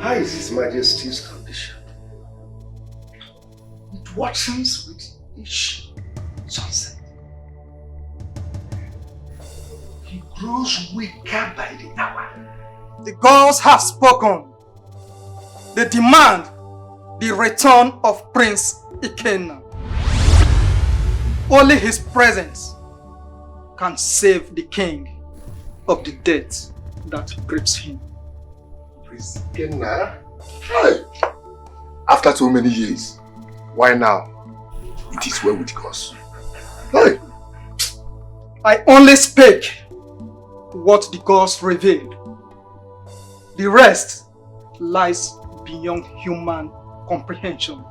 How is His Majesty's condition? It worsens with each sunset. He grows weaker by the hour. The gods have spoken. They demand the return of Prince Ikenna. Only his presence can save the king of the death that grips him. Prince Ikenna? Hey! After so many years, why now? It is well with us. Hey! I only speak what the gods revealed. The rest lies beyond human comprehension.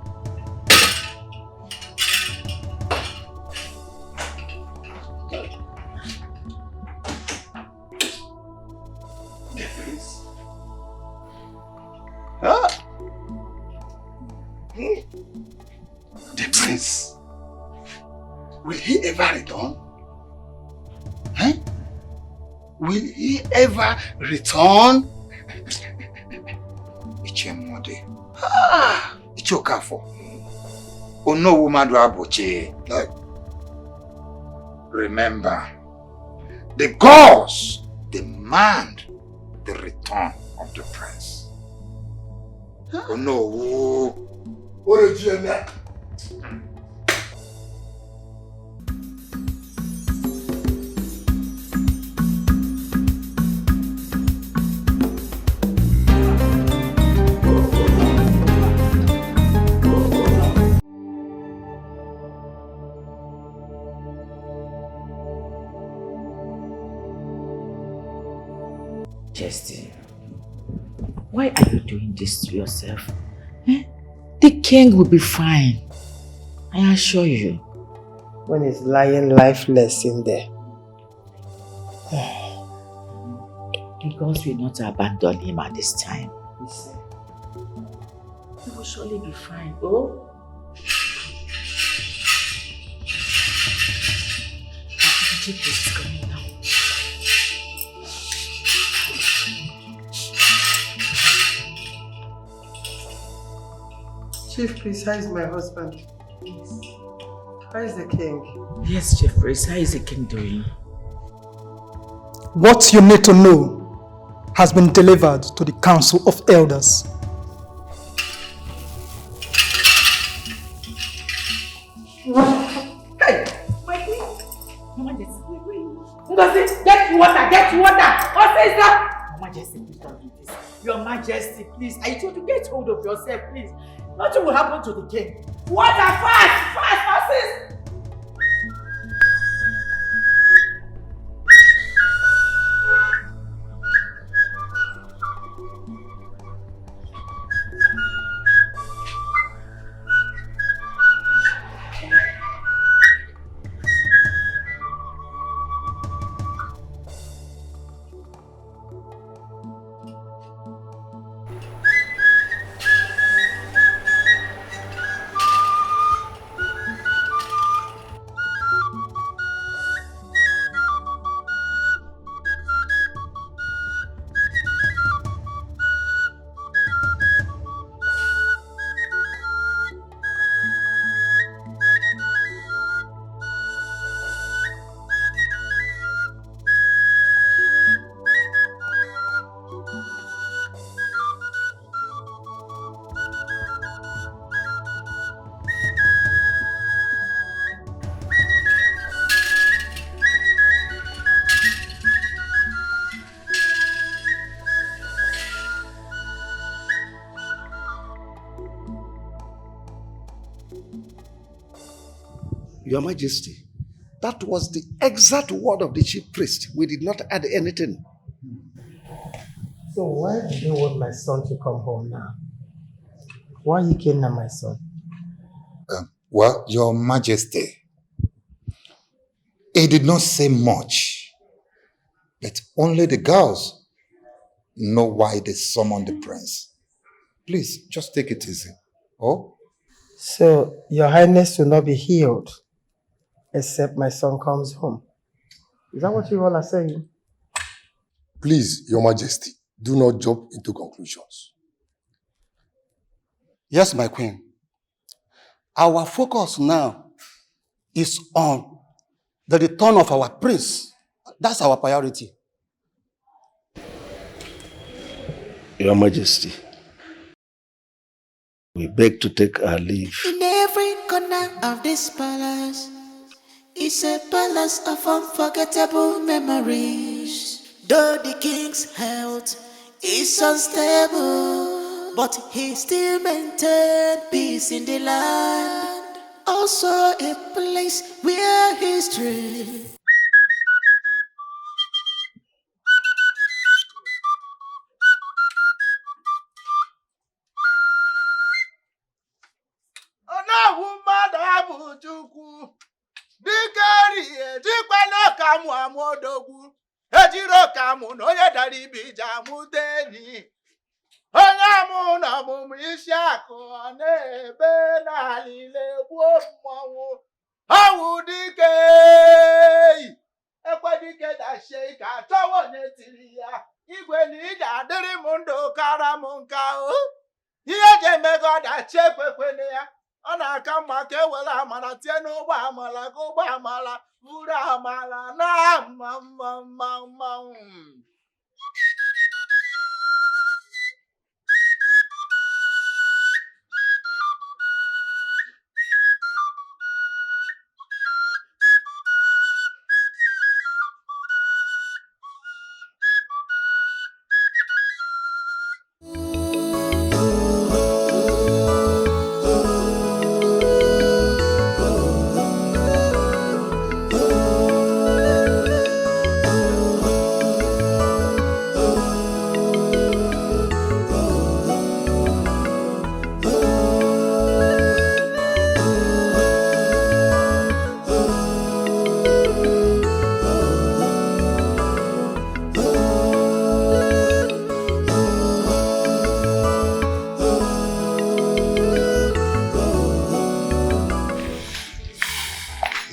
The prince? Huh? The prince? Will he ever return? Huh? Will he ever return? Ichemode. Ah! Ichokafo. Ono woman do aboche. Remember, the gods demand the return of the prince. Oh no. What a genius. Justin, why are you doing this to yourself? Eh? The king will be fine. I assure you. When he's lying lifeless in there. The gods will not abandon him at this time. He will surely be fine. Oh? The jeep is coming now. Chief Priest, how is my husband? Yes. How is the king? Yes, Chief Priest, how is the king doing? What you need to know has been delivered to the Council of Elders. Hey! My queen! Mama Jessie, wait. Get water! What is that? Mama Jessie, please don't do this. Your Majesty, please. I told you, get hold of yourself, please. Nothing will happen to the king. Water, fast, horses! Your Majesty, that was the exact word of the chief priest. We did not add anything. So why do you want my son to come home now? Why you came now, my son? Well, Your Majesty, he did not say much, but only the girls know why they summoned the prince. Please, just take it easy. Oh? So, Your Highness will not be healed except my son comes home. Is that what you all are saying? Please, Your Majesty, do not jump into conclusions. Yes, my queen. Our focus now is on the return of our prince. That's our priority. Your Majesty, we beg to take our leave. In every corner of this palace is a palace of unforgettable memories. Though the king's health is unstable, but he still maintained peace in the land. Also a place where history Dikeh Dikeh kamu amodogwu ejiro kamu no ye dari bija muteni onyamu na mumu isi akọ na-ebe n'alile gbuo mmanwụ awu Dikeh ekwe Dikeh dashie ka tọwọ netiri ya igwe na ije adịrị m ndụ kara m nka o ihe je emego dachi ekwekwene ya ọ na-aka mma ka ewere amala tie n'ụgbọ amala ka ụgbọ amala buru amala na mma.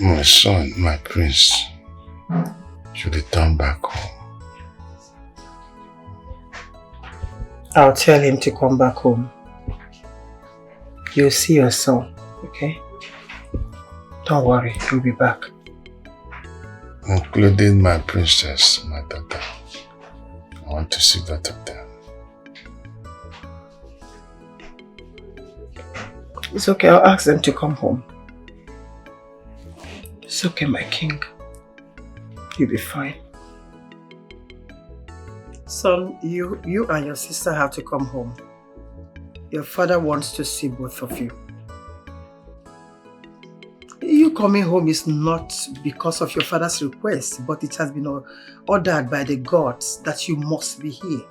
My son, my prince, should return back home. I'll tell him to come back home. You'll see your son, okay? Don't worry, he'll be back. Including my princess, my daughter. I want to see both of them. It's okay, I'll ask them to come home. It's okay, my king. You'll be fine. Son, you and your sister have to come home. Your father wants to see both of you. You coming home is not because of your father's request, but it has been ordered by the gods that you must be here.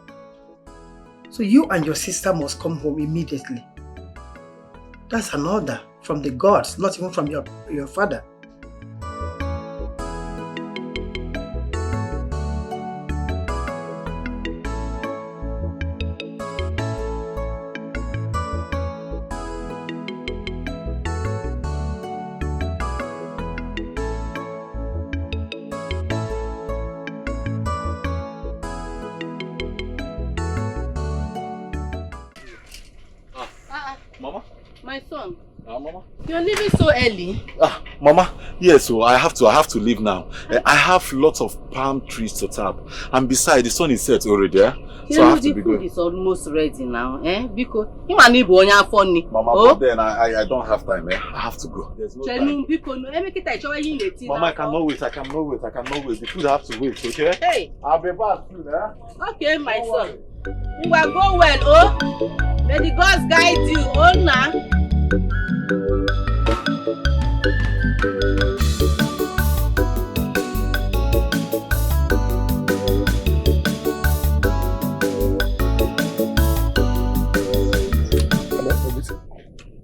So you and your sister must come home immediately. That's an order from the gods, not even from your father. My son. Mama. You're leaving so early. Mama, yes, so I have to leave now. I have lots of palm trees to tap. And besides, the sun is set already, so I have to be going. The food is almost ready now, Because you might need funny. Mama, but then I don't have time, I have to go. There's no time. Mama, I cannot wait. The food have to wait, okay? Hey. I'll be back soon, Okay, my son. You will go well, May the gods guide you, now.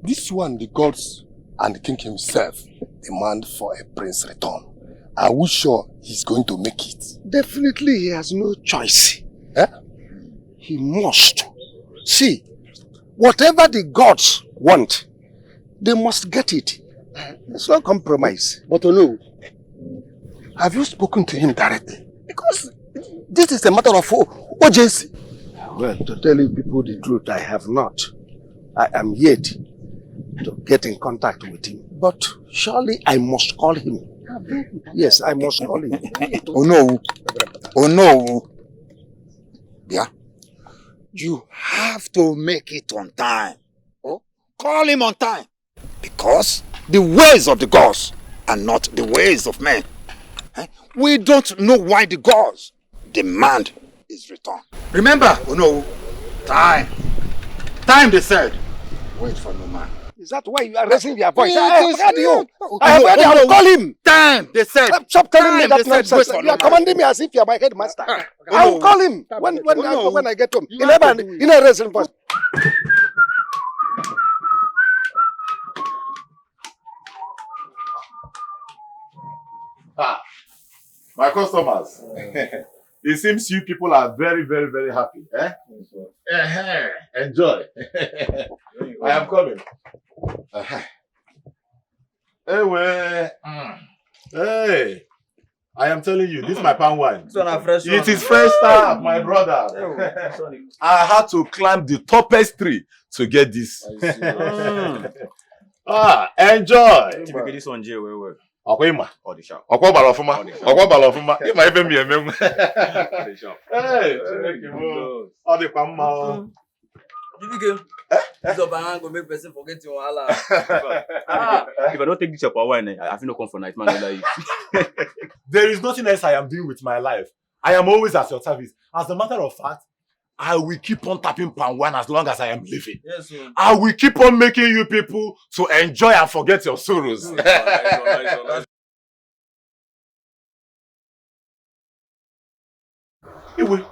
This one, the gods and the king himself demand for a prince return. Are we sure he's going to make it? Definitely he has no choice. He must. See, whatever the gods want, they must get it. There's no compromise. But no, have you spoken to him directly? Because this is a matter of urgency. Well, to tell you people the truth, I have not. I am yet to get in contact with him. But surely I must call him. Yes, I must call him. Oh no. Oh no. Yeah. You have to make it on time. Oh, call him on time. Because the ways of the gods are not the ways of men. We don't know why the gods demand his return. Remember, oh no, time. Time, they said. Wait for no man. Is that why you are raising your voice? I have heard you. I have heard you. Call him. Time, they said. Stop telling me that They said, nonsense. You are commanding me as if you are my headmaster. I will call him when I get home. In a raising voice. My customers. It seems you people are very, very, very happy. Enjoy. I am coming. Hey, I am telling you, this is my palm wine. It is fresh stuff, my brother. I had to climb the tallest tree to get this. Enjoy. This one, Jay, where? Akwima. Or the shop. Okwa balofuma. Okwa balofuma. Ima ebe mi emem. The shop. Hey, all the pamma. Dikeh. This Obama go make person forget your Allah. If I don't take this shop wine, I feel no come for night man under you. There is nothing else I am doing with my life. I am always at your service. As a matter of fact, I will keep on tapping palm wine as long as I am living. Yes, sir. I will keep on making you people to enjoy and forget your sorrows. Iwe.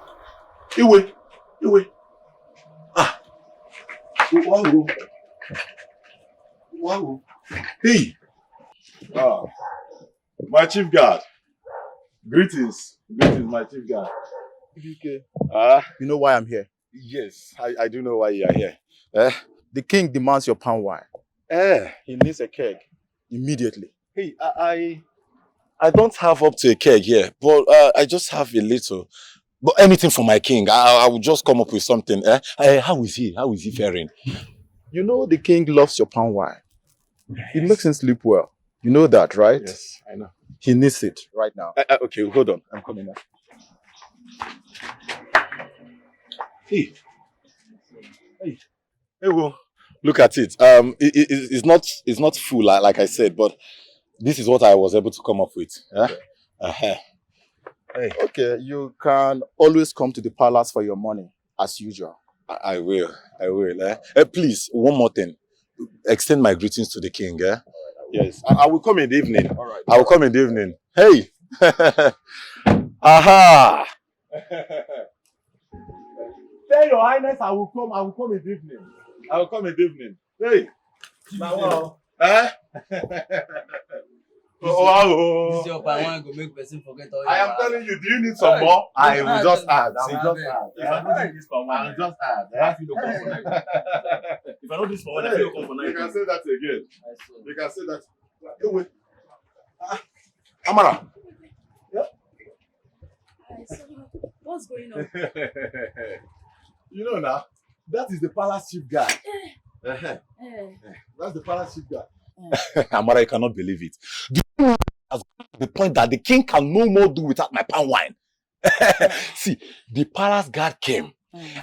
Ah. Wow. Hey. My chief guard. Greetings, my chief guard. Dikeh. You know why I'm here? Yes, I do know why you are here. The king demands your palm wine. He needs a keg immediately. Hey, I don't have up to a keg here, but I just have a little. But anything for my king, I will just come up with something. How is he? How is he faring? You know the king loves your palm wine. It makes him sleep well. You know that, right? Yes, I know. He needs it right now. Okay, hold on. I'm coming now. Hey, well, look at it. It's not full like I said, but this is what I was able to come up with. Hey. Okay, you can always come to the palace for your money as usual. I will. Please, one more thing. Extend my greetings to the king. Yes, I will come in the evening. All right. I will come in the evening. Hey. Aha. Tell your highness I will come in the evening. I will come in the evening. Hey. Wow. This your palm wine go make person forget all your I am telling you, do you need some more? I will just add. If I don't do this for one, I will just add. If I don't do this for one, I feel come for night. You can say that again. You can say that. Wait. Amara. What's going on? You know now, that is the palace chief guy. That's the palace chief guy. Amara, you cannot believe it. The point that the king can no more do without my palm wine. See, the palace guard came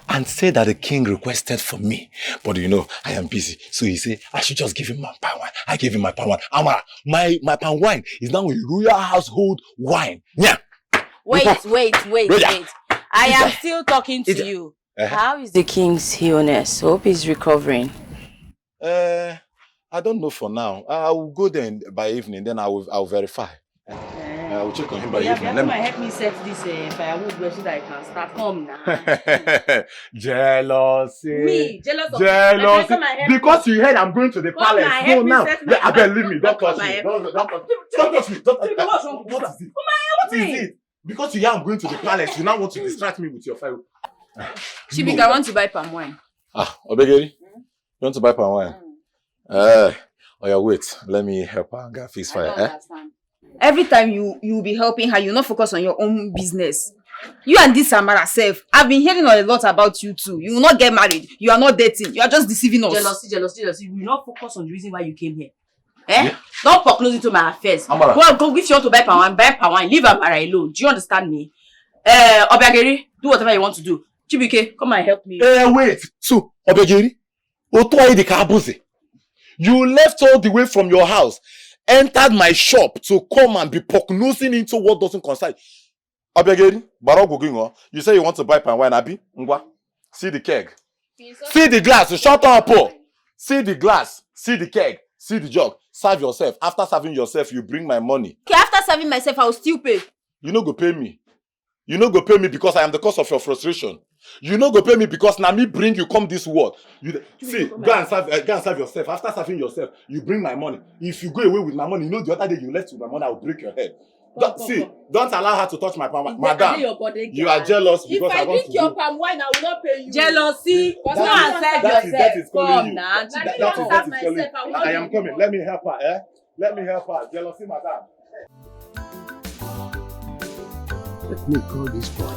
and said that the king requested for me. But you know, I am busy. So he said, I should just give him my palm wine. I gave him my palm wine. Amara, my palm wine is now a royal household wine. Yeah. Wait. I am still talking to you. How is the king's illness? Hope he's recovering. I don't know for now. I will go there by evening, then I will verify. I will check on him by evening. Help me set this firewood so that I can start. Come now. Jealousy. Me? Jealous of jealousy. Because you heard I'm going to the palace. No, now. I believe me. Don't touch me. Don't touch me. What is it? Because you hear I'm going to the palace, you now want to distract me with your fire. Chibiki, I want to buy palm wine. Obegeri? You want to buy palm wine? Oh yeah, wait. Let me help her and get fix fire. Every time you be helping her, you not focus on your own business. You and this Amara self, I've been hearing a lot about you two. You will not get married. You are not dating. You are just deceiving us. Jealousy. You will not focus on the reason why you came here. Eh? Yeah. Don't pop close into my affairs. Amara. Go if you want to buy power wine. Leave Amara alone. Do you understand me? Obiageri, do whatever you want to do. Chibike, come and help me. Wait. So, Obiageri, you left all the way from your house, entered my shop to come and be prognosing into what doesn't concern. Obiageri, you say you want to buy palm wine, Abi? Ngwa. See the keg. See the glass. Shut up, oh. See the glass. See the keg. See the jug. Serve yourself. After serving yourself, you bring my money. Okay, after serving myself, I will still pay. You no go pay me. You no go pay me because I am the cause of your frustration. You no go pay me because now me bring you come this world. See, go and serve yourself. After serving yourself, you bring my money. If you go away with my money, you know the other day you left with my money, I will break your head. Don't allow her to touch my palm wine. Madam, you are jealous because I want to If I drink your palm wine, I will not pay you. Jealousy. Go and serve yourself. Come now. I am coming. Let me help her, eh? Let me help her. Jealousy, madam. Let me call this boy.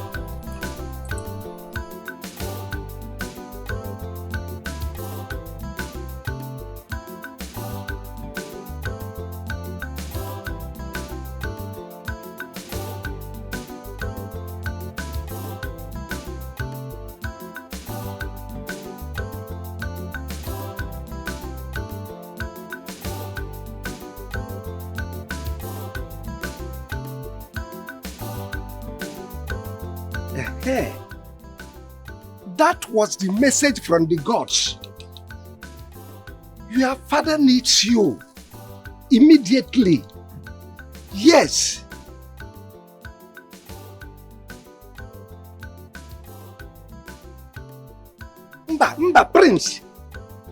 That was the message from the gods. Your father needs you immediately. Yes. Mba, Prince.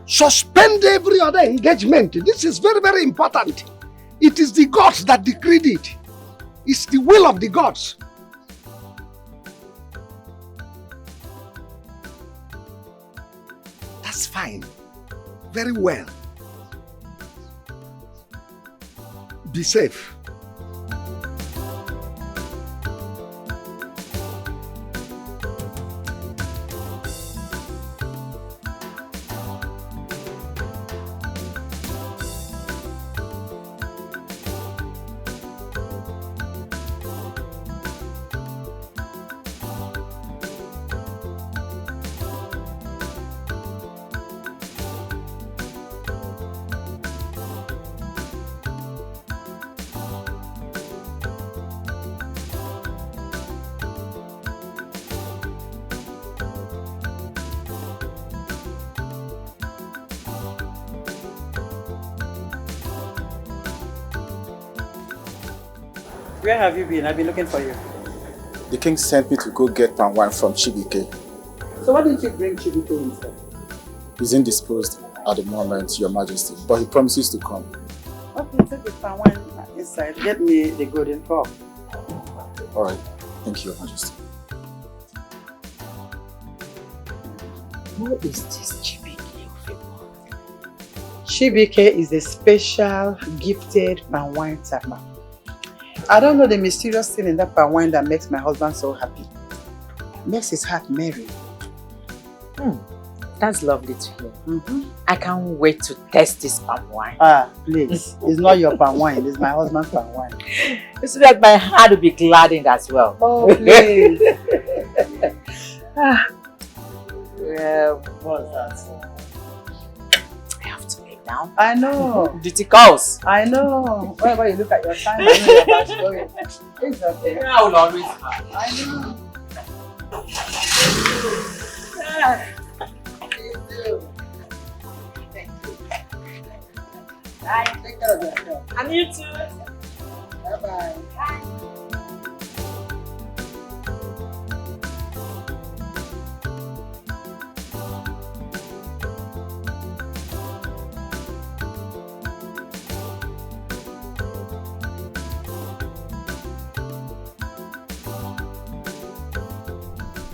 Suspend every other engagement. This is very, very important. It is the gods that decreed it. It's the will of the gods. That's fine. Very well. Be safe. Where have you been? I've been looking for you. The king sent me to go get palm wine from Chibiki. So why didn't you bring Chibiki instead? He's indisposed at the moment, Your Majesty, but he promises to come. Okay, take the palm wine inside. Get me the golden cup. Alright, thank you, Your Majesty. Who is this Chibiki? Chibiki is a special, gifted palm wine tapper. I don't know the mysterious thing in that palm wine that makes my husband so happy. Makes his heart merry. That's lovely to hear. I can't wait to test this palm wine. Please. It's not your palm wine, it's my husband's palm wine. It's like my heart will be gladdened as well. Oh, please. What's that? I have to lay down. I know. Duty calls. I know. Whenever you look at your time, I know you're about to go in. It's okay. I will always. I know. Thank you. Bye. Take care of yourself. And you too. Bye-bye. Bye.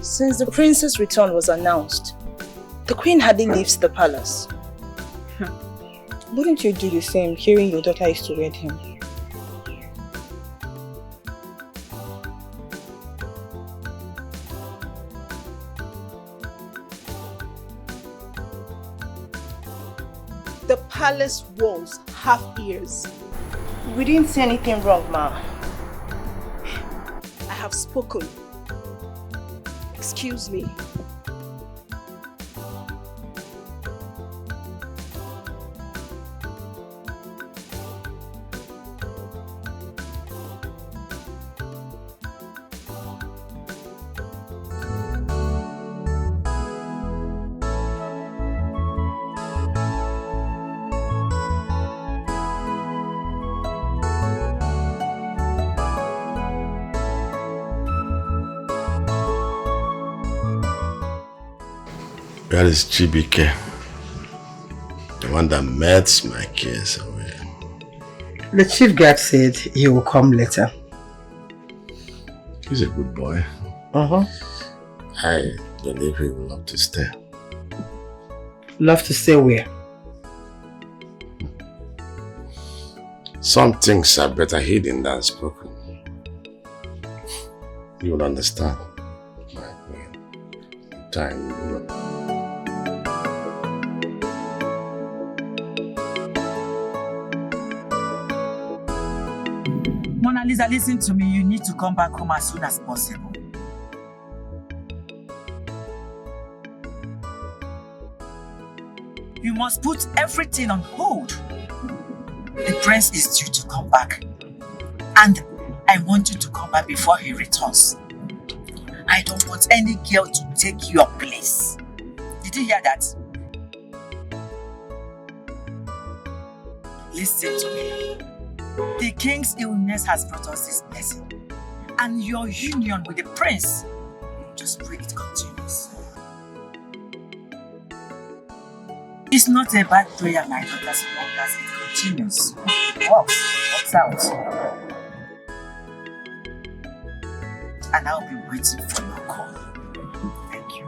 Since the prince's return was announced, the queen hardly leaves the palace. Wouldn't you do the same, hearing your daughter is to wed him? the palace walls have ears. We didn't say anything wrong, ma. I have spoken. Excuse me. Where is Chibiki? The one that melts my case away. The chief guard said he will come later. He's a good boy. I believe he will love to stay. Love to stay where? Some things are better hidden than spoken. You will understand. In time, you will. Mona Lisa, listen to me. You need to come back home as soon as possible. You must put everything on hold. The prince is due to come back. And I want you to come back before he returns. I don't want any girl to take your place. Did you hear that? Listen to me. The king's illness has brought us this blessing. And your union with the prince, just pray it continues. It's not a bad prayer, my daughter, as long as it continues. It works out. And I'll be waiting for your call. Thank you.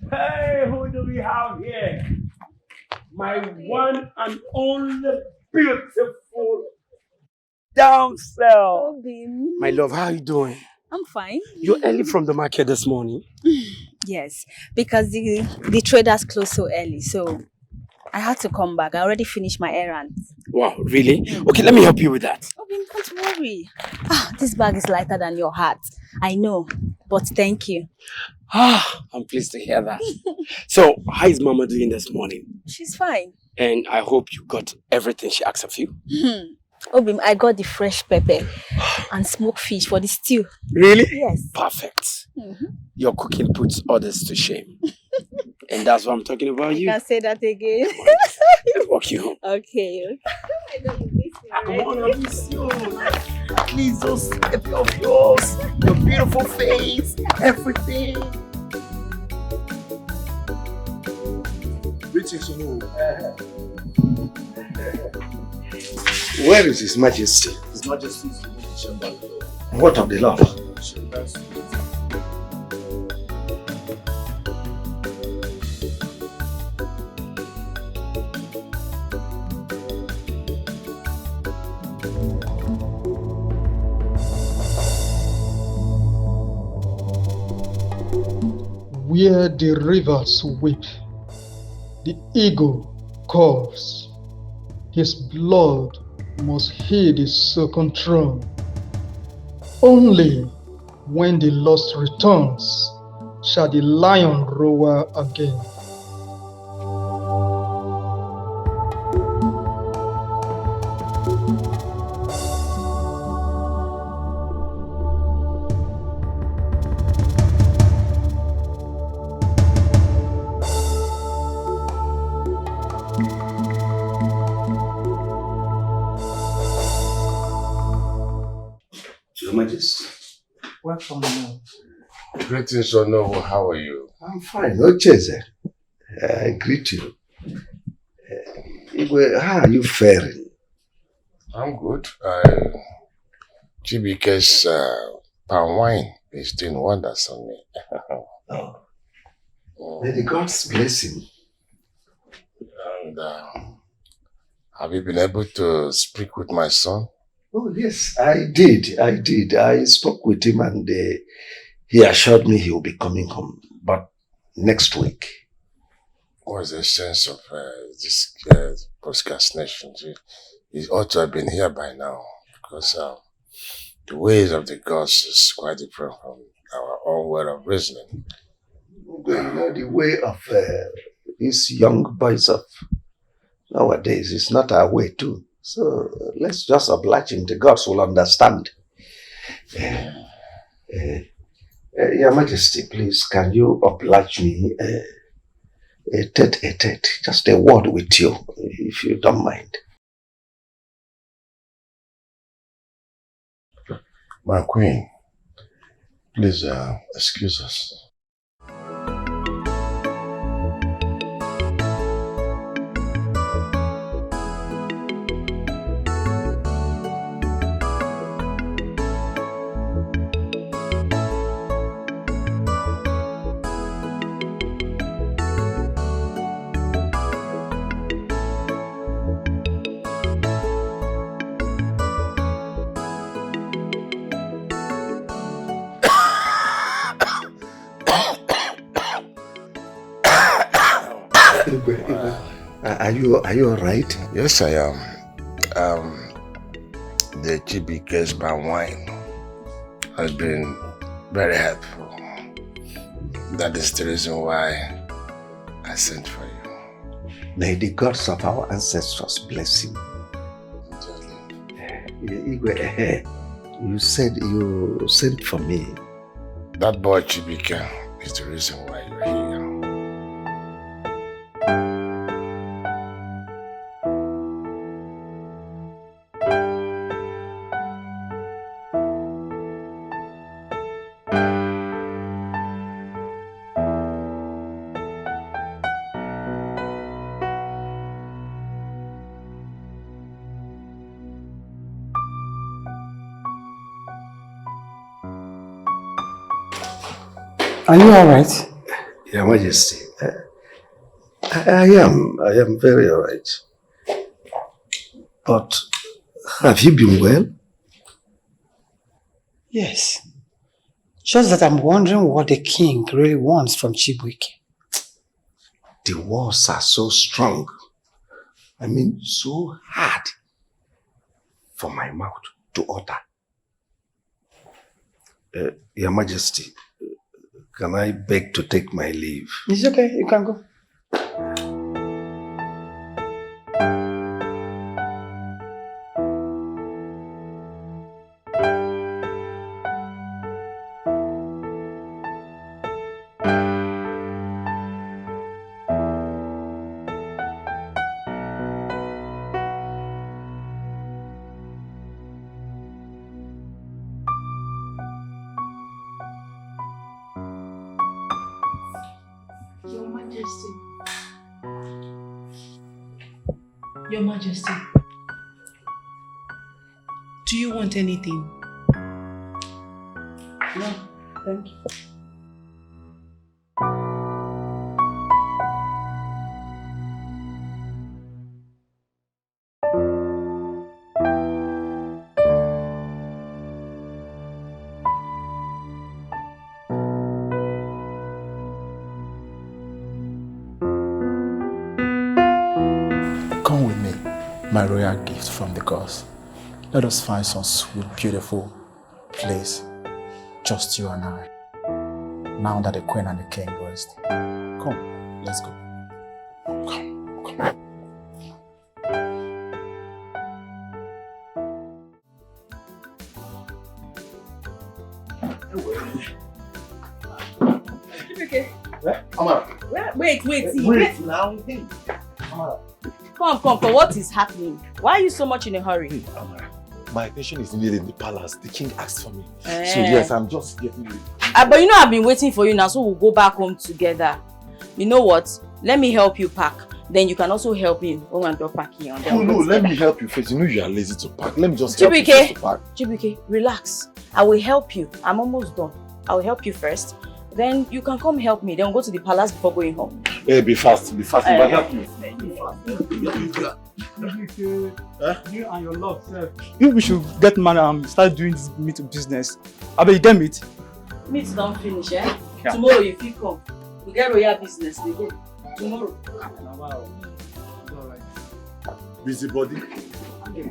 Hey, who do we have here? My one and only beautiful damsel. My love, how are you doing? I'm fine. You're early from the market this morning. Yes, because the traders closed so early, so I had to come back. I already finished my errands. Wow, really? Okay, let me help you with that. Don't worry. This bag is lighter than your heart. I know, but thank you. I'm pleased to hear that. So, how is Mama doing this morning? She's fine. And I hope you got everything she asked of you. Obim, I got the fresh pepper and smoked fish for the stew. Really? Yes. Perfect. Your cooking puts others to shame. And that's what I'm talking about you. You can say that again. I'll walk you home. Okay. Come on, I miss you. Please, those happy of yours, your beautiful face, everything. Greetings, Where is His Majesty? His Majesty is in the chamber. What of the law? Where the rivers weep, the eagle calls. His blood must heed his second throne. Only when the lost returns shall the lion roar again. Your Majesty. Welcome. Greetings, Ono. How are you? I'm fine. No chase. I greet you. Igwe, how are you faring? I'm good. Chibike's palm wine is doing wonders on me. May the gods bless him. And have you been able to speak with my son? Oh, yes, I did. I spoke with him and he assured me he will be coming home, but next week. What's the sense of this procrastination? He ought to have been here by now, because the ways of the gods is quite different from our own way of reasoning. The way of these young boys of nowadays is not our way too. So let's just oblige him. The gods will understand. Your Majesty, please, can you oblige me a tete-a-tete, just a word with you, if you don't mind. My queen, please excuse us. Are you all right? Yes, I am. The Chibike's palm wine has been very helpful. That is the reason why I sent for you. May the gods of our ancestors bless him. You said you sent for me. That boy Chibike is the reason why you're here. Are you alright? Your Majesty, I am very alright. But have you been well? Yes. Just that I'm wondering what the king really wants from Chibiki. The words are so strong. I mean, so hard for my mouth to utter. Your Majesty, can I beg to take my leave? It's okay, you can go. Your Majesty, do you want anything? No, thank you. Come with me, my royal gift from the gods. Let us find some sweet, beautiful place, just you and I. Now that the queen and the king rest. Come, let's go. Come. Okay. Amara. Wait. Wait now. Amara. Come. What is happening? Why are you so much in a hurry? Amara, my attention is needed in the palace. The king asked for me. So Eh. yes, I'm just getting ready. But you know I've been waiting for you now, so we'll go back home together. You know what? Let me help you pack. Then you can also help me when I'm done packing. Oh no, let me help you first. You know you are lazy to pack. Let me just help you first to pack. Chibiki, relax. I will help you. I'm almost done. I will help you first. Then you can come help me. Then we'll go to the palace before going home. Hey, be fast. Be fast. But help me. You and your love, sir. We should get married and start doing this meat business. I bet you get meat. Meat don't finish, eh? Yeah. Tomorrow if you come, we get royal business. We go. Tomorrow. Busybody.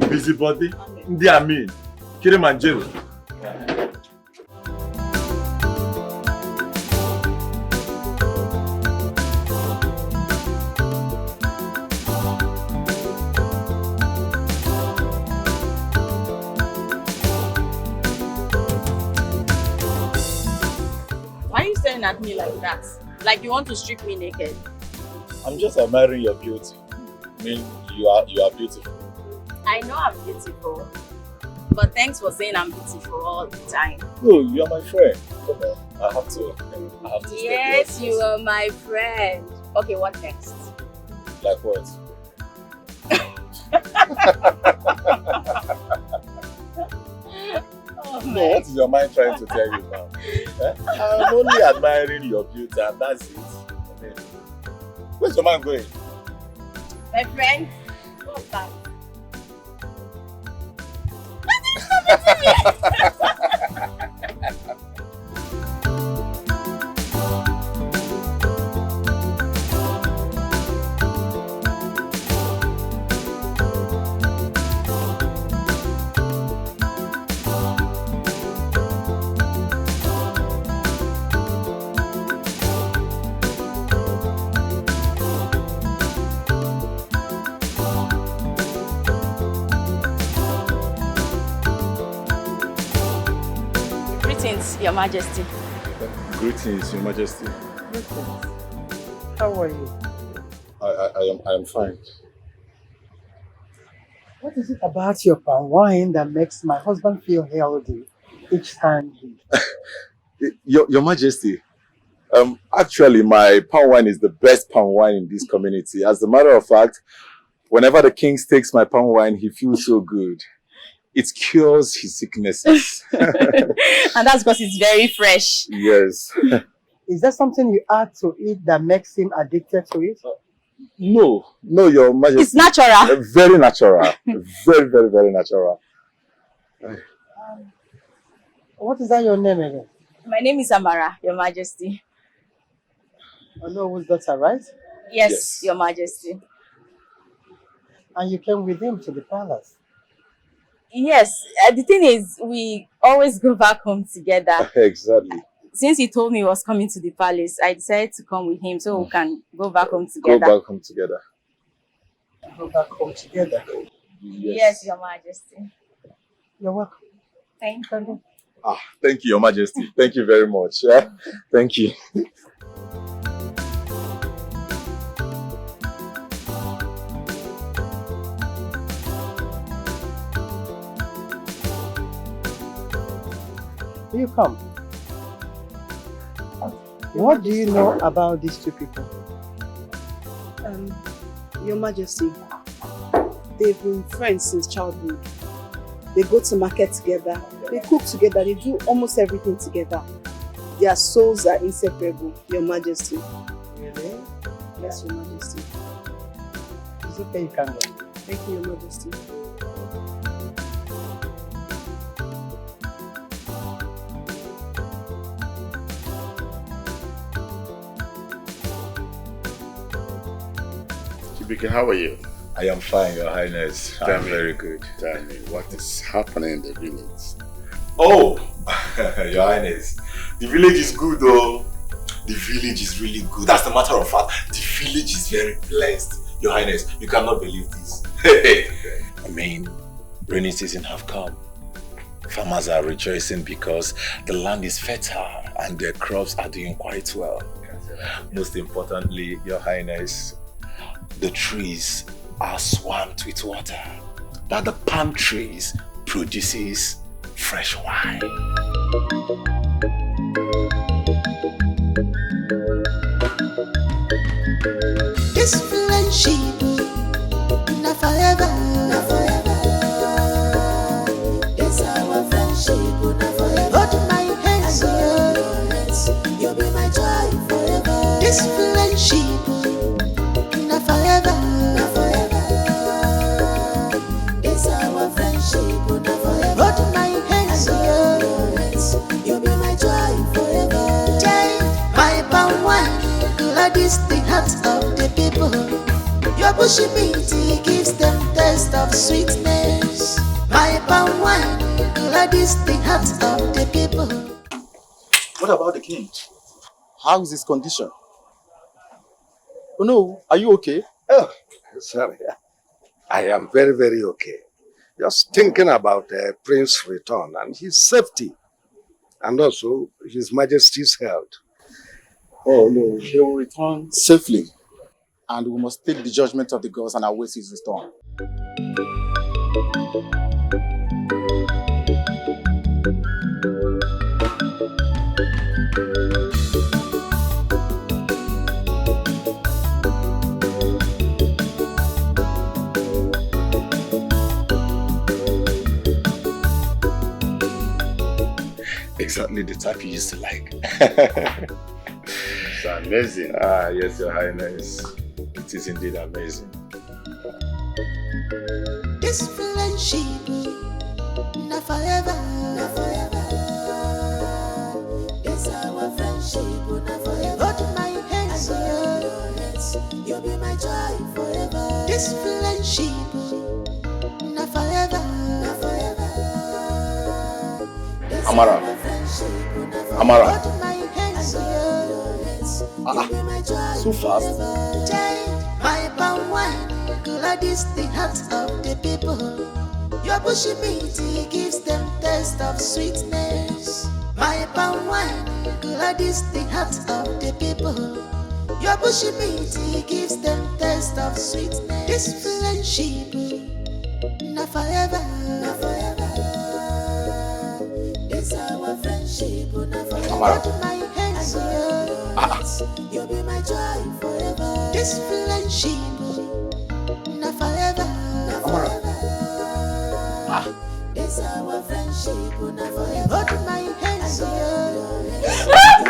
Busybody. Ndi Amin. Kilimanjaro. Why are you staring at me like that? Like you want to strip me naked? I'm just admiring your beauty. I mean, you are beautiful. I know I'm beautiful. But thanks for saying I'm beautiful all the time. No, you are my friend. Come on, I have to Yes, you are my friend. Okay, what next? Like what? No, what is your mind trying to tell you now? I'm only admiring your beauty and that's it. I mean, where's your mind going? My friend, what's that? Your Majesty. Greetings, Your Majesty. Greetings. How are you? I am fine. What is it about your palm wine that makes my husband feel healthy each time Your Majesty, actually my palm wine is the best palm wine in this community. As a matter of fact, whenever the king takes my palm wine, he feels so good. It cures his sicknesses. And that's because it's very fresh. Yes. Is there something you add to it that makes him addicted to it? No, Your Majesty. It's natural. Very natural. Very, very, very natural. What is that your name again? My name is Amara, Your Majesty. I know whose daughter, right? Yes, Your Majesty. And you came with him to the palace? Yes, the thing is, we always go back home together. Exactly. Since he told me he was coming to the palace, I decided to come with him so we can go back home together. Go back home together. Go back home together. Yes, Your Majesty. You're welcome. Thank you. Thank you, Your Majesty. Thank you very much. Yeah? Thank you. You come. What do you know about these two people? Your Majesty, they've been friends since childhood. They go to market together, they cook together, they do almost everything together. Their souls are inseparable, Your Majesty. Really? Yes, Your Majesty. It's okay, you can go. Thank you, Your Majesty. Chibiki, how are you? I am fine, Your Highness. I'm very good. Tell me, what is happening in the village? Oh, Your Highness, the village is good though. The village is really good. As a matter of fact, the village is very blessed. Your Highness, you cannot believe this. I mean, rainy season have come. Farmers are rejoicing because the land is fertile and their crops are doing quite well. Most importantly, Your Highness, the trees are swamped with water. That the palm trees produces fresh wine. This village pushy meat gives them taste of sweetness. My palm wine gladys the hearts of the people. What about the king? How is his condition? Oh no, are you okay? Oh, sorry. I am very, very okay. Just thinking about Prince's return and his safety. And also His Majesty's health. Oh no, he will return safely. And we must take the judgment of the gods and await his return. Exactly the type you used to like. It's amazing. Ah, yes, Your Highness. It is indeed amazing. This friendship, not forever, not forever. This our friendship, not forever. Hold my hands, you'll be my joy forever. This friendship, not forever, not forever. Amara. Amara. So fast. My palm wine gladys the hearts of the people. Your bushy meat gives them taste of sweetness. My palm wine gladys the hearts of the people. Your bushy meat gives them taste of sweetness. This friendship, not forever, not forever. This our friendship, not forever. My hands, you'll be my joy forever. This friendship, not forever, not forever. This our friendship, not forever. Hold my hands, you'll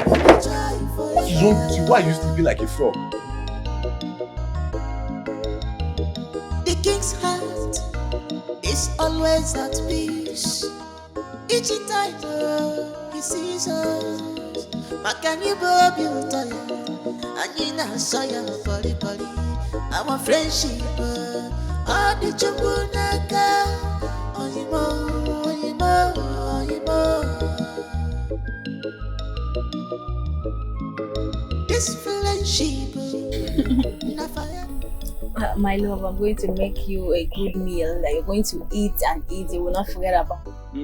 be my joy forever. What is wrong with you? Why are you sleeping like a frog? The king's heart is always at peace. Each time he sees us, Makani Bobi Utoya, Anina Soya Poli Poli, our friendship, all the Chubunaka, Oyimo, Oyimo, Oyimo. This friendship, not forever. My love, I'm going to make you a good meal that you're going to eat and eat. You will not forget about. I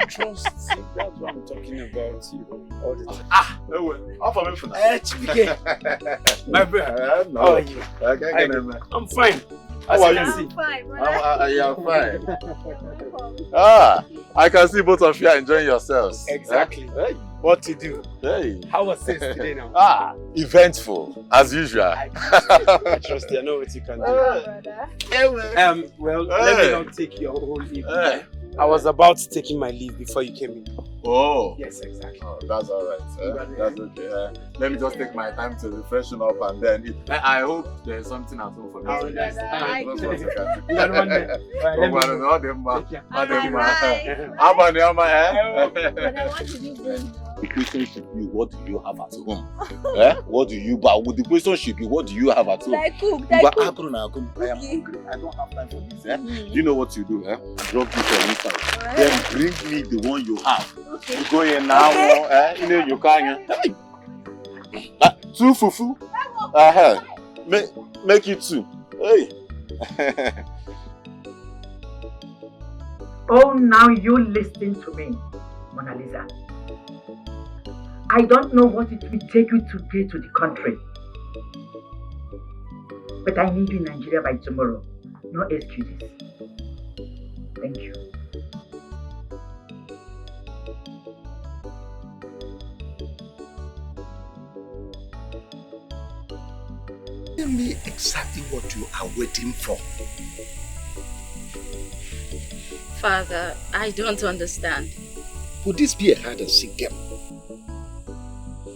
trust you. That's what I'm talking about you all the time. Chibiki. My brother. No. How are you? I'm fine. How are you? I'm fine, brother. You are fine. I can see both of you are enjoying yourselves. Exactly. Hey. What to do? Hey. How was it today now? Eventful, as usual. I trust you. I know what you can do. Well, let me not take your whole evening. I was about taking my leave before you came in. Oh. Yes, exactly. Oh, that's all right. That's okay. Let me just take my time to refreshen up and then eat. I hope there's something at home for me. Oh, yes. The question should be, what do you have at home? What do you buy? The question should be, what do you have at home? Like cook, I am hungry. I don't have time for this. Do you know what you do? Drop this on Instagram. Right. Then bring me the one you have. Okay. You go in now. Okay. You can't. Two fufu. Make it two. Hey. Oh, now you listen to me, Mona Lisa. I don't know what it will take you to get to the country. But I need you in Nigeria by tomorrow. No excuses. Thank you. Tell me exactly what you are waiting for. Father, I don't understand. Could this be a hide and seek game?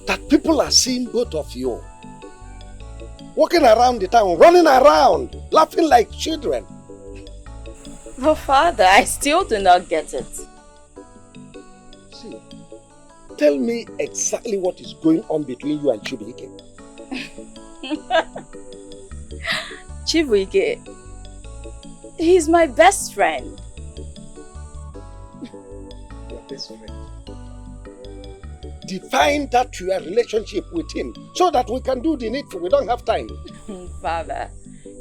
That people are seeing both of you walking around the town, running around, laughing like children. Oh, Father, I still do not get it. See, tell me exactly what is going on between you and Chibiki. Chibiki. He's my best friend. Your best friend. Define that your relationship with him so that we can do the needful. We don't have time. Father,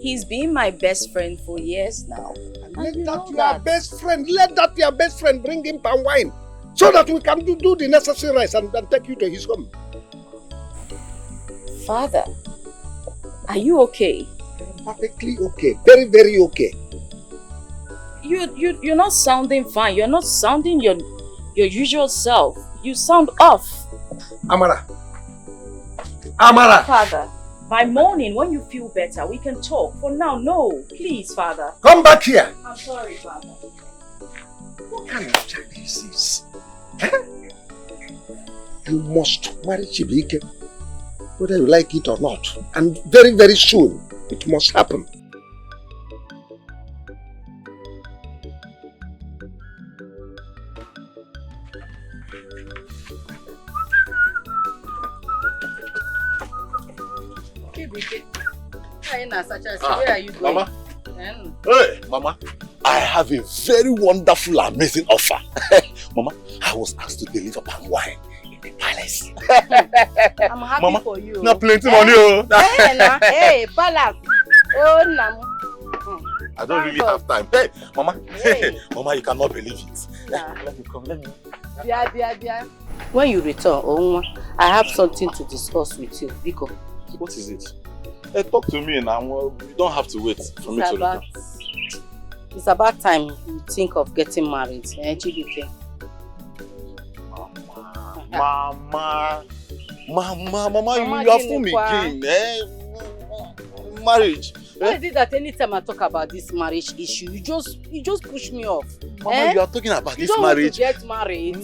he's been my best friend for years now. Let that your best friend, let that your best friend bring him palm wine so that we can do the necessary rites and take you to his home. Father, are you okay? I'm perfectly okay. Very, very okay. You're not sounding fine. You're not sounding your usual self. You sound off. Amara. Amara. Father, by morning when you feel better, we can talk. For now, no. Please, Father. Come back here. I'm sorry, Father. What kind of child is this? Huh? You must marry Chibiki, whether you like it or not. And very, very soon, it must happen. Where are you going? Mama? Hey, Mama. I have a very wonderful, amazing offer. Mama, I was asked to deliver palm wine in the palace. I'm happy Mama, for you. Not plenty money. Hey, palace. Oh, no. I don't really have time. Hey, Mama. Hey. Mama, you cannot believe it. Let me come, let me. Bia. When you return, I have something to discuss with you. Biko. What is it? Hey, talk to me now. You don't have to wait for me to return. It's about time you think of getting married. Chibiki. Mama, you have fooled me again. Marriage. Why is it that anytime I talk about this marriage issue, you just push me off? Mama, you are talking about this marriage. You don't want to get married.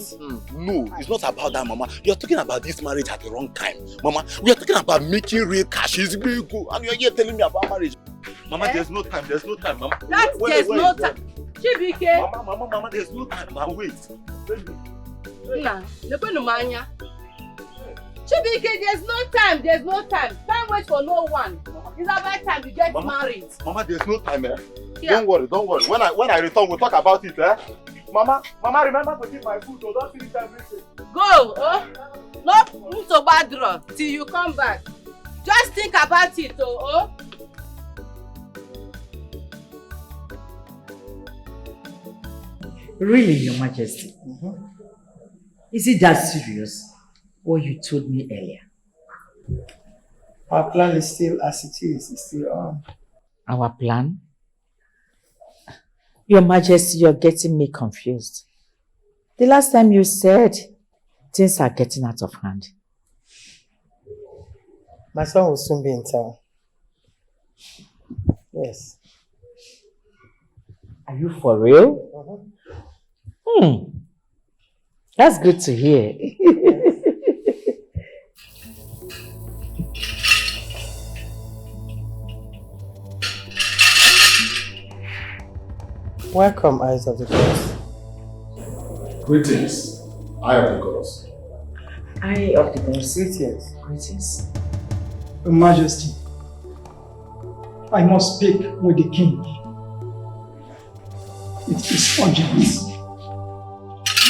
No, it's not about that, Mama. You are talking about this marriage at the wrong time. Mama, we are talking about making real cash. It's big, and you are here telling me about marriage. Mama, there's no time, Mama. There's no time. Chibiki. Mama, there's no time. Now wait. Chibiki, there's no time. Time waits for no one. It's about time you get married. Mama, there's no time, eh? Yeah. Don't worry. When I return, we'll talk about it, eh? Mama, remember to keep my food, so don't finish everything. Go, no so bad till you come back. Just think about it, Really, Your Majesty? Is it that serious? What you told me earlier? Our plan is still as it is. It's still on. Our plan? Your Majesty, you're getting me confused. The last time you said things are getting out of hand. My son will soon be in town. Yes. Are you for real? That's good to hear. Welcome, eyes of the gods. Greetings, eye of the gods. Eye of the gods. Greetings. Greetings. Your Majesty, I must speak with the king. It is urgent.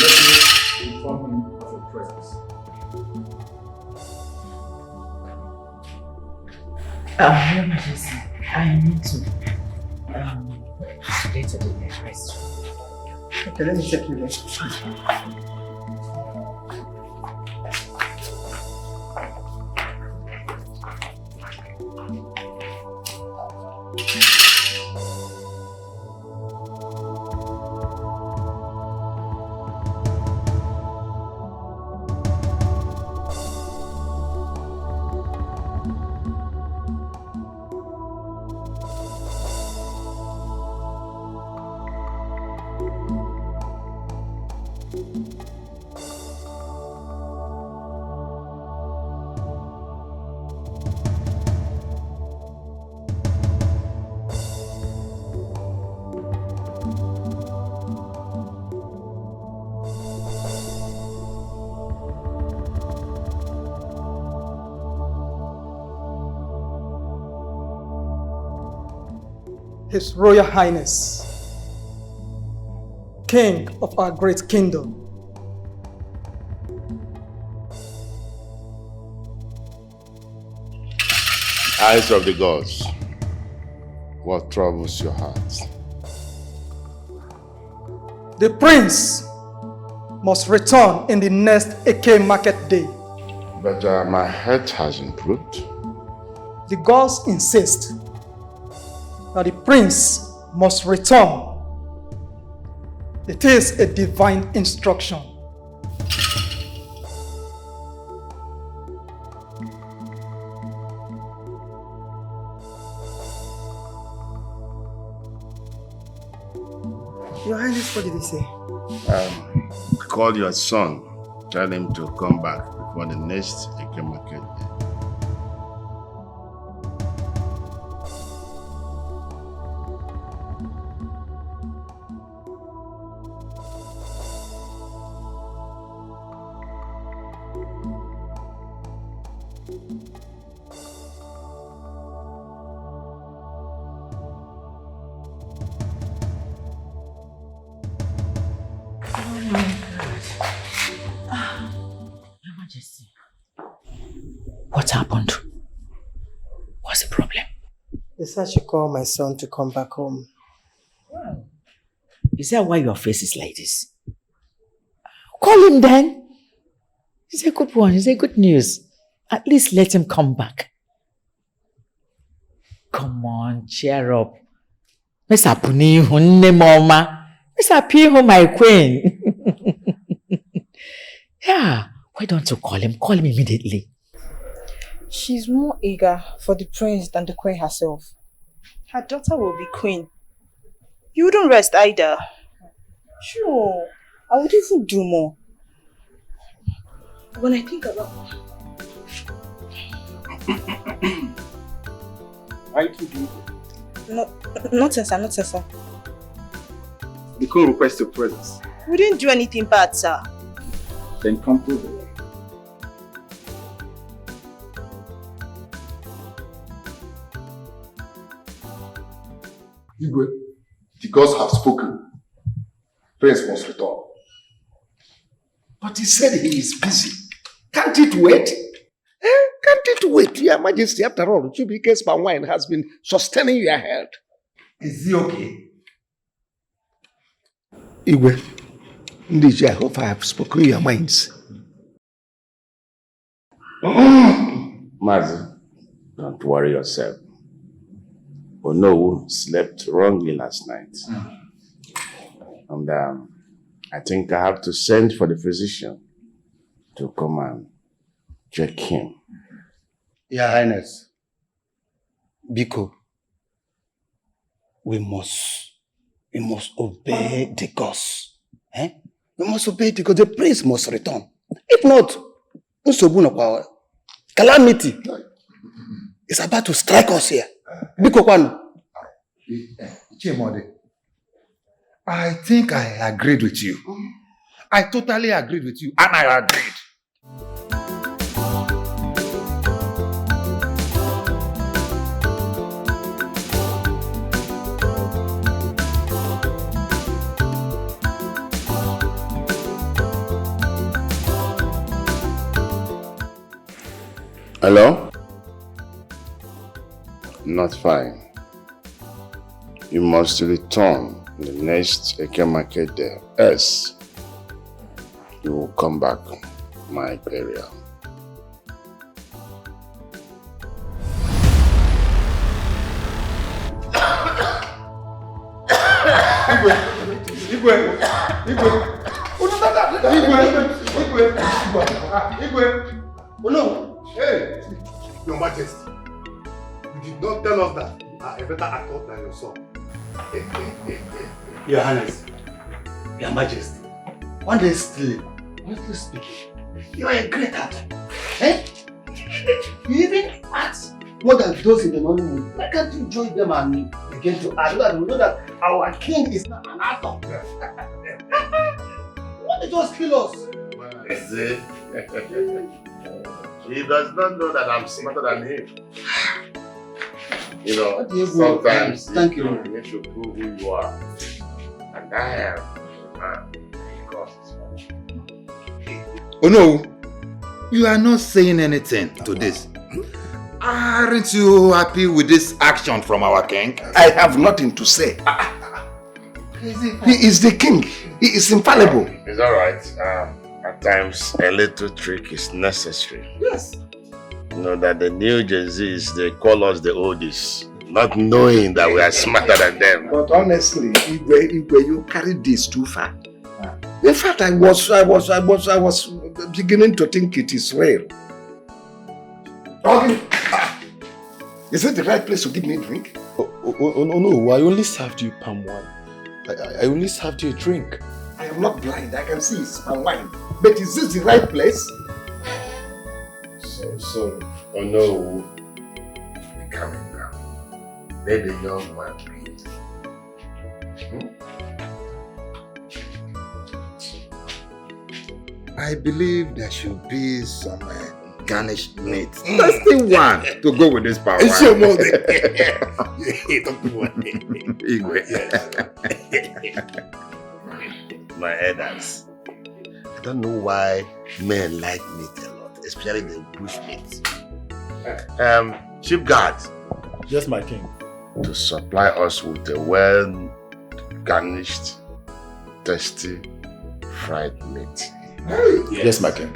Let me inform him of your presence. Your Majesty, I need to get to the restroom. Okay, let me check you there. His Royal Highness, King of our great kingdom. Eyes of the gods, what troubles your heart? The prince must return in the next AK market day. But my health has improved. The gods insist that the prince must return. It is a divine instruction. Your Highness, what did he say? Call your son. Tell him to come back before the next Eke market day. What happened? What's the problem? They said I should call my son to come back home. Wow. Is that why your face is like this? Call him then. It's a good one. It's a good news. At least let him come back. Come on, cheer up. Miss Apuni, hunne mama. Miss Apiho, my queen. Yeah. Why don't you call him? Call him immediately. She's more eager for the prince than the queen herself. Her daughter will be queen. You wouldn't rest either. Sure, I would even do more. When I think about... Why do you do it? Not sir, not sir. The queen requests your presence. We didn't do anything bad, sir. Then come prove it. Igwe, the gods have spoken. Prince must return. But he said he is busy. Can't it wait? Can't it wait, Your Majesty? After all, Chibike's palm wine has been sustaining your health. Is he okay? Igwe, Ndiji, I hope I have spoken your minds. Mazi, don't worry yourself. Onowu slept wrongly last night. And I think I have to send for the physician to come and check him. Your Highness, Biko, we must obey the gods. We must obey the gods. The prince must return. If not, calamity is about to strike us here. Biko Kwano. Chimode, I think I agreed with you. I totally agreed with you, and I agreed. Hello? Not fine. You must return the next Eke market day. Yes, you will come back, my burial. Igwe. Oh no! Hey, Your Majesty, you did not tell us that you are a better actor than your son. Your Highness, Your Majesty, honestly speaking, you are a great actor. You even act more than those in the Nollywood. Why can't you join them and begin to act so that we know that our king is not an actor? Why did you just kill us? He does not know that I'm smarter than him. You know, sometimes thank you need to prove who you are. And I am Oh no, you are not saying anything to this. Aren't you happy with this action from our king? I have nothing to say. He is the king. He is infallible. It's alright. At times, a little trick is necessary. Yes. You know that the new Gen Zs, they call us the oldies, not knowing that we are smarter than them. But honestly, you carried this too far. In fact, I was beginning to think it is real. Okay. Is it the right place to give me a drink? Oh no, I only served you palm wine. I only served you a drink. I am not blind, I can see it's palm wine. But is this the right place? So sorry. Oh no. Calm down. Let the young man breathe. I believe there should be some garnished meat. Tasty one to go with this power. It's your mouth. My elders. I don't know why men like meat a lot, especially the bush meat. Chief guard. Yes, my king. To supply us with a well garnished, tasty fried meat. Yes, my king.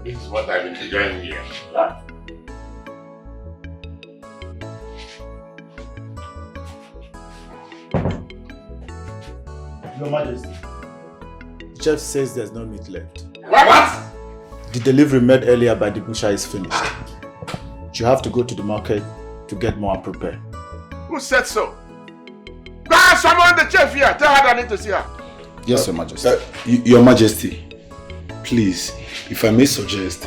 This is what I've been enjoying here. Your Majesty, the chef says there's no meat left. What? The delivery made earlier by the butcher is finished. You have to go to the market to get more and prepare. Who said so? Go and summon the chef here. Tell her that I need to see her. Yes, Your Majesty. Your Majesty, please, if I may suggest,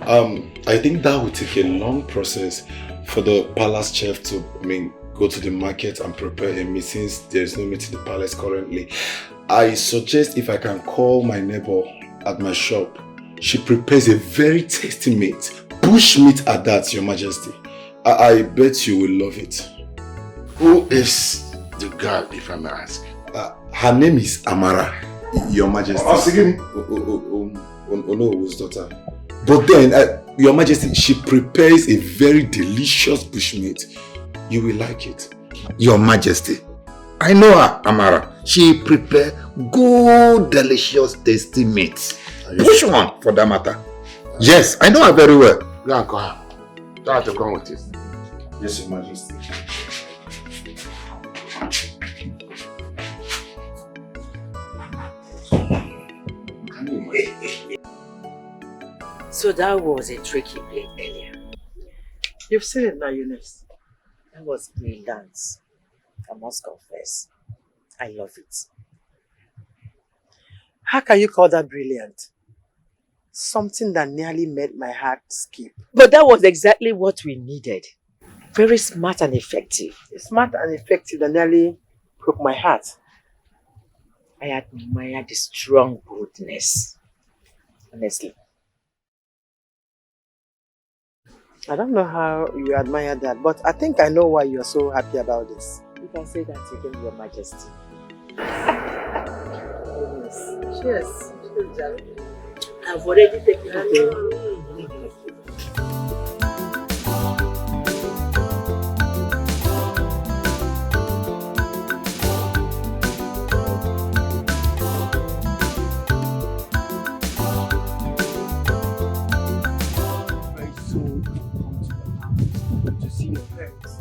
I think that would take a long process for the palace chef to, go to the market and prepare a meat since there's no meat in the palace currently. I suggest if I can call my neighbor at my shop. She prepares a very tasty meat, bush meat at that, Your Majesty. I bet you will love it. Who is the girl, if I may ask? Her name is Amara, Your Majesty. Ono's daughter. But then, Your Majesty, she prepares a very delicious bushmeat. You will like it. Your Majesty, I know her, Amara. She prepare good, delicious, tasty meat. Which one, for that matter? Yes, I know her very well. Go and call her. Tell her to come with you. Yes, Your Majesty. So that was a trick you played earlier. You've seen it now, Eunice. That was brilliant. I must confess. I love it. How can you call that brilliant? Something that nearly made my heart skip. But that was exactly what we needed. Very smart and effective. Smart and effective that nearly broke my heart. I admire the strong boldness. Honestly. I don't know how you admire that, but I think I know why you're so happy about this. You can say that again, Your Majesty. Cheers. I've already taken it. Very soon, come to your house to see your parents,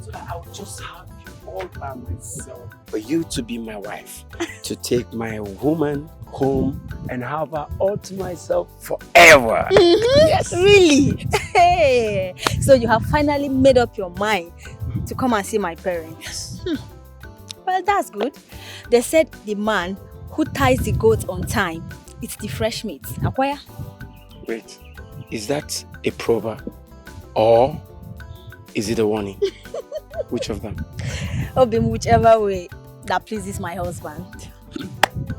so that I'll just have you all by myself. For you to be my wife, to take my woman home and have her all to myself forever. Yes. Really? Hey. So you have finally made up your mind to come and see my parents. Well, that's good. They said the man who ties the goat on time, it's the fresh meat. Akwaya? Wait, is that a proverb or is it a warning? Which of them? Obim, whichever way that pleases my husband.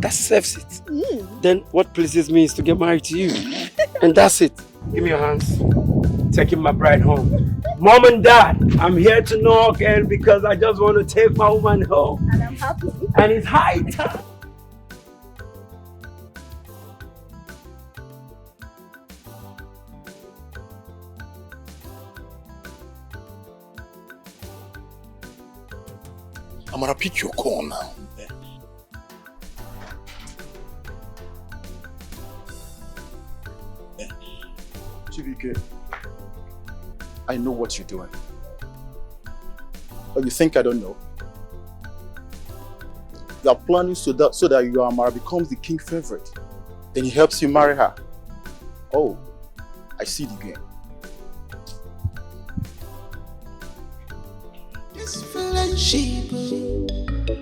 That serves it. Then what pleases me is to get married to you. And that's it. Give me your hands. Taking my bride home. Mom and Dad, I'm here to knock and because I just want to take my woman home. And I'm happy. And it's high time. Amara, pick your call now. Chibiki, I know what you're doing. But you think I don't know? You are planning so that your Amara becomes the king favorite. Then he helps you marry her. Oh, I see the game. This friendship,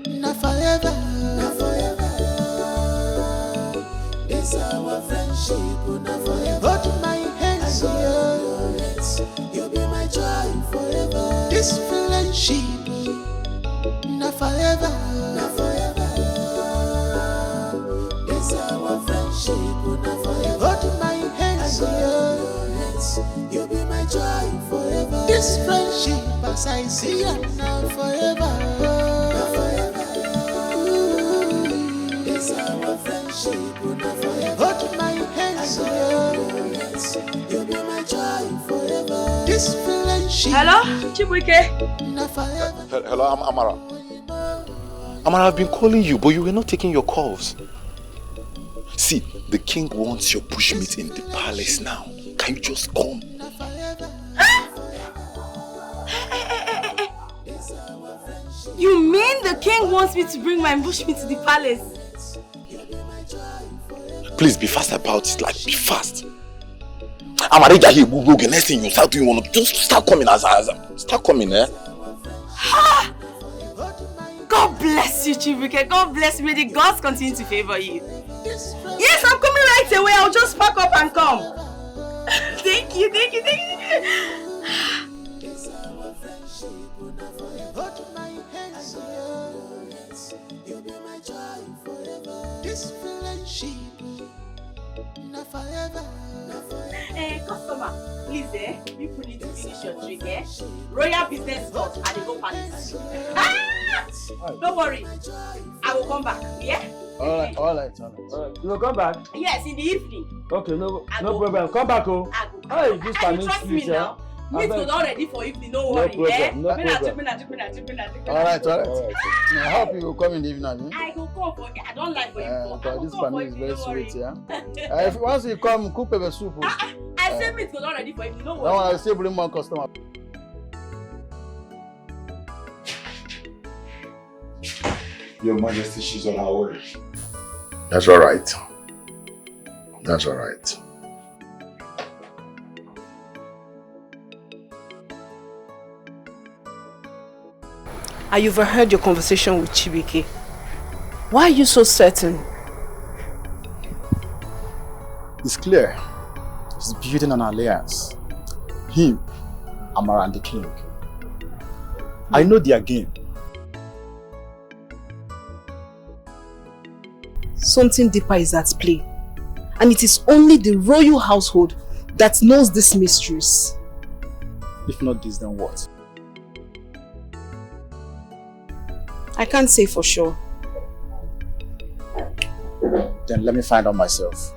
not forever, not forever. This our friendship, not forever. Hold my hands, you'll be my joy forever. This friendship, not forever, not forever. This our friendship, not forever. Hold my hands, you'll be my joy forever. This friendship, as I see it now forever, not forever. This our friendship, not forever. Hold my hands, you'll be my joy forever. This friendship. Hello, Chibiki. Hello, I'm Amara. Amara, I've been calling you, but you were not taking your calls. See, the king wants your bushmeat in the palace now. Can you just come? You mean the king wants me to bring my bushmeat to the palace? Please be fast about it, like be fast. Amara, here, the next thing you start doing, want to just start coming start coming, eh? God bless you, Chibiki. God bless you. May the gods continue to favor you. Yes, I'm coming right away. I'll just pack up and come. Thank you, thank you, thank you. Customer, please, you need to finish your drink, Royal business spot at the Go Palace. Don't worry, I will come back, yeah? Alright. You will come back? Yes, in the evening. Okay, no problem. Come back, oh. Hey, this time trust me now. Meat was all ready for evening, no worry, No problem. Alright. I hope you will come in the evening. I will come for I don't like for you. This family is very sweet, yeah? If once you come, cook pepper soup. I said meat was all ready for evening, no worry. Now I will still bring more customer. Your Majesty, she's on her way. That's all right. That's all right. I overheard your conversation with Chibiki. Why are you so certain? It's clear. He's building an alliance. Him, Amara and the king. I know their game. Something deeper is at play. And it is only the royal household that knows these mysteries. If not this, then what? I can't say for sure. Then let me find out myself.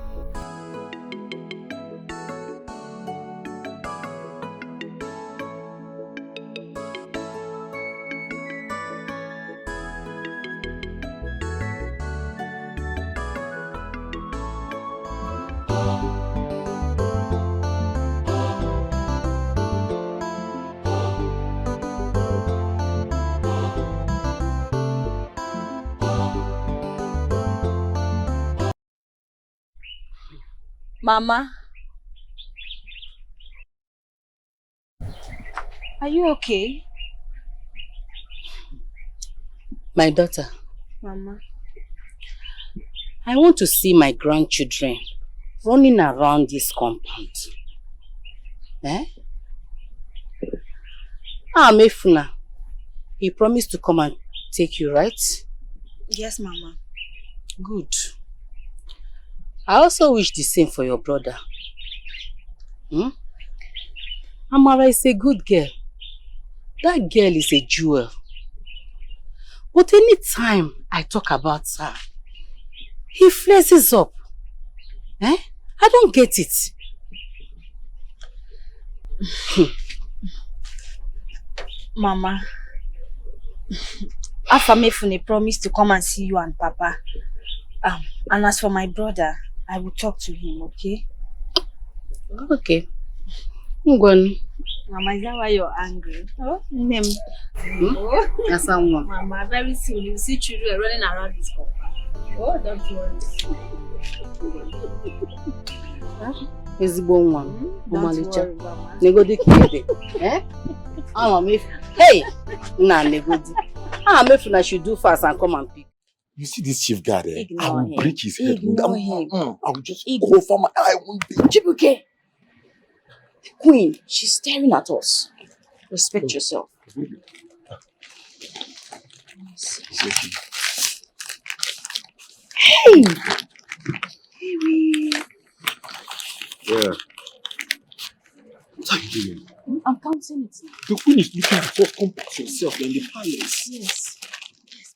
Mama, are you okay? My daughter, Mama. I want to see my grandchildren running around this compound. Mefuna, he promised to come and take you, right? Yes, Mama. Good. I also wish the same for your brother. Amara is a good girl. That girl is a jewel. But any time I talk about her, he flares up. I don't get it. Mama, Afamefune promised to come and see you and Papa. And as for my brother, I will talk to him, okay? Okay. Ngwan. Mama, is that why you're angry? Oh, name. Yes, I'm Mama, very soon you see children running around this compound. Oh, don't worry. Ezigbo nwa. Omalicha. Negodi kide. Hey! Nah, Negodi. Amefuna should do fast and come and pick. You see this chief guard, I will him. break his head. Ignore him. I will just go for my eye one day. Chibiki! The queen, she's staring at us. Respect yourself. Hey! Yeah. What are you doing? I'm counting it now. The queen is looking before complex yourself in the palace. Yes.